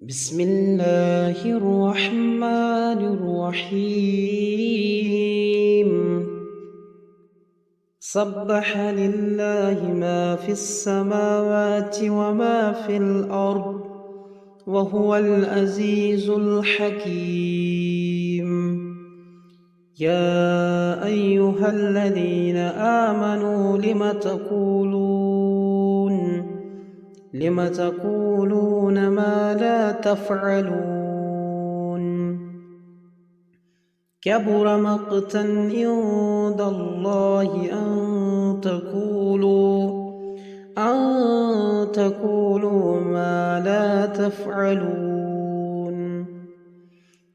بسم الله الرحمن الرحيم. سبح لله ما في السماوات وما في الأرض وهو العزيز الحكيم. يا أيها الذين آمنوا لم تقولون ما لا تفعلون؟ كبر مقتا عند الله أن تقولوا ما لا تفعلون.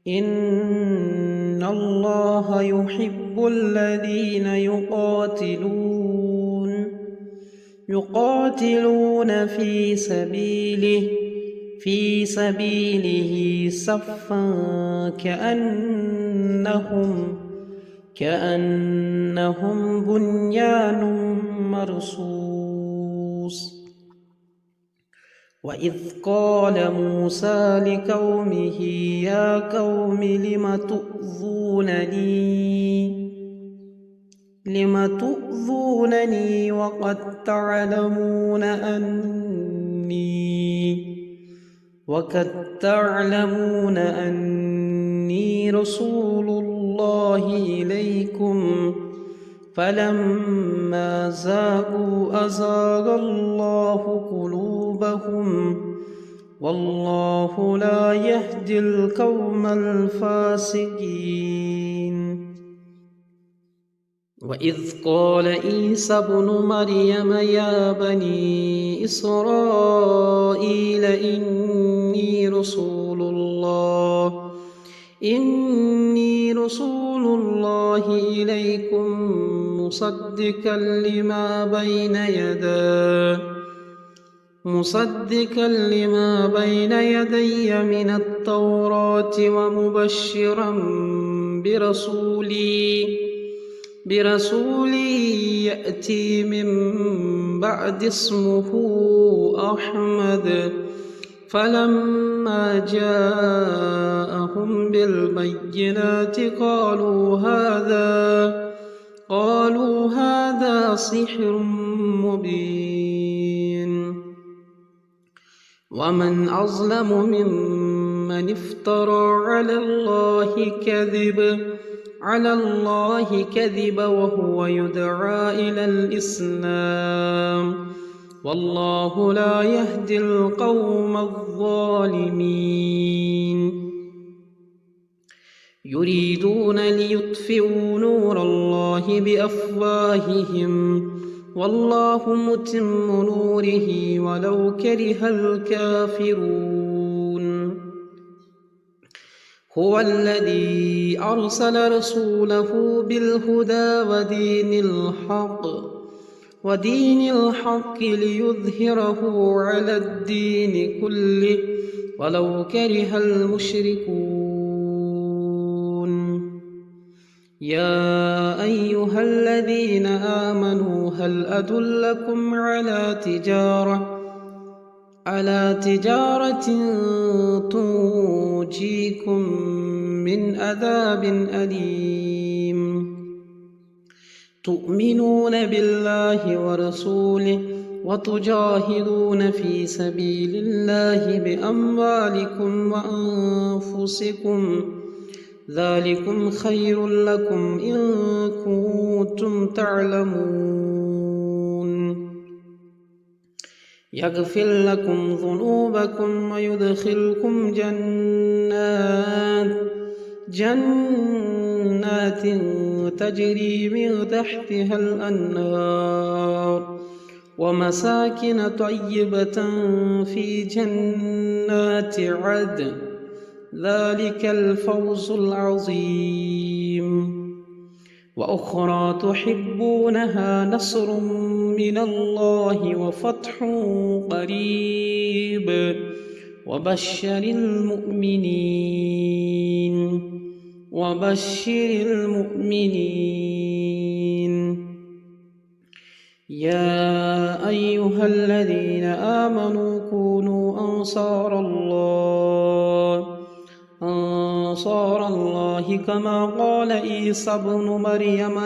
إن الله يحب الذين يقاتلون في سبيله صفا كأنهم بنيان مرصوص. وإذ قال موسى لقومه يا قوم لم تؤذونني وقد تعلمون أني رسول الله إليكم. فلما زاغوا أزاغ الله قلوبهم والله لا يهدي القوم الفاسقين. وإذ قال عيسى ابن مريم يا بني إسرائيل إني رسول الله إليكم مصدقا لما بين يدي من التوراة ومبشرا برسول يأتي من بعد اسمه أحمد. فلما جاءهم بالبينات قالوا هذا سحر مبين. ومن أظلم ممن افترى على الله كذبا وهو يدعى إلى الإسلام والله لا يهدي القوم الظالمين. يريدون ليطفئوا نور الله بأفواههم والله متم نوره ولو كره الكافرون. هو الذي أرسل رسوله بالهدى ودين الحق ليظهره على الدين كله ولو كره المشركون. يا أيها الذين آمنوا هل أدلكم على تجارة تنجيكم من عذاب أليم. تؤمنون بالله ورسوله وتجاهدون في سبيل الله بأموالكم وأنفسكم ذلكم خير لكم إن كنتم تعلمون. يغفر لكم ذنوبكم ويدخلكم جنات تجري من تحتها الأنهار ومساكن طيبة في جنات عدن ذلك الفوز العظيم. وأخرى تحبونها نصر من الله وفتح قريب وبشر المؤمنين. يا أيها الذين آمنوا كونوا أنصار الله كما قال عيسى ابن مريم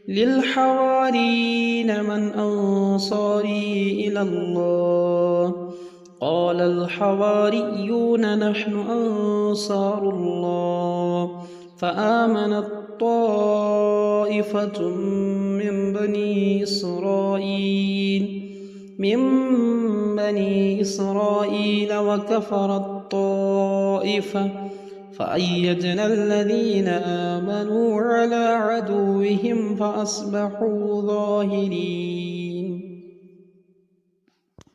للحواريين من أنصاري إلى الله قال الحواريون نحن أنصار الله فآمنت طائفة من بني إسرائيل وكفرت طائفة فأيدنا الذين آمنوا على عدوهم فأصبحوا ظاهرين.